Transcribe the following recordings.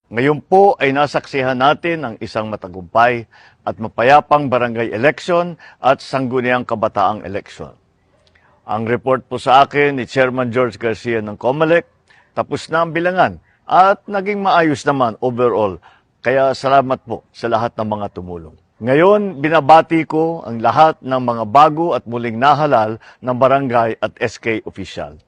Ngayon po ay nasaksihan natin ang isang matagumpay at mapayapang barangay election at sangguniang kabataang election. Ang report po sa akin ni Chairman George Garcia ng COMELEC, tapos na ang bilangan at naging maayos naman overall. Kaya salamat po sa lahat ng mga tumulong. Ngayon, binabati ko ang lahat ng mga bago at muling nahalal ng barangay at SK official.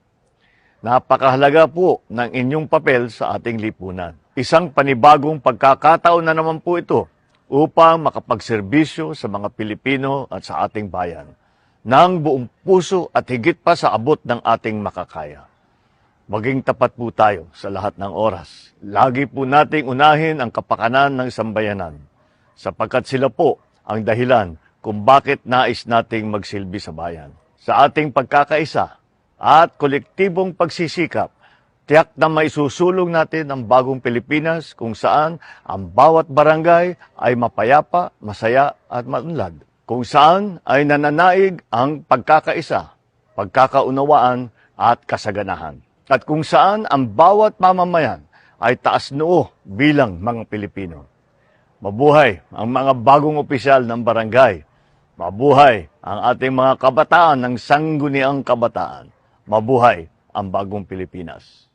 Napakahalaga po ng inyong papel sa ating lipunan. Isang panibagong pagkakataon na naman po ito upang makapagserbisyo sa mga Pilipino at sa ating bayan ng buong puso at higit pa sa abot ng ating makakaya. Maging tapat po tayo sa lahat ng oras. Lagi po nating unahin ang kapakanan ng sambayanan sapagkat sila po ang dahilan kung bakit nais nating magsilbi sa bayan. Sa ating pagkakaisa at kolektibong pagsisikap, tiyak na maisusulong natin ang bagong Pilipinas kung saan ang bawat barangay ay mapayapa, masaya at maunlad. Kung saan ay nananaig ang pagkakaisa, pagkakaunawaan at kasaganahan. At kung saan ang bawat mamamayan ay taas noo bilang mga Pilipino. Mabuhay ang mga bagong opisyal ng barangay. Mabuhay ang ating mga kabataan ng sangguniang kabataan. Mabuhay ang bagong Pilipinas.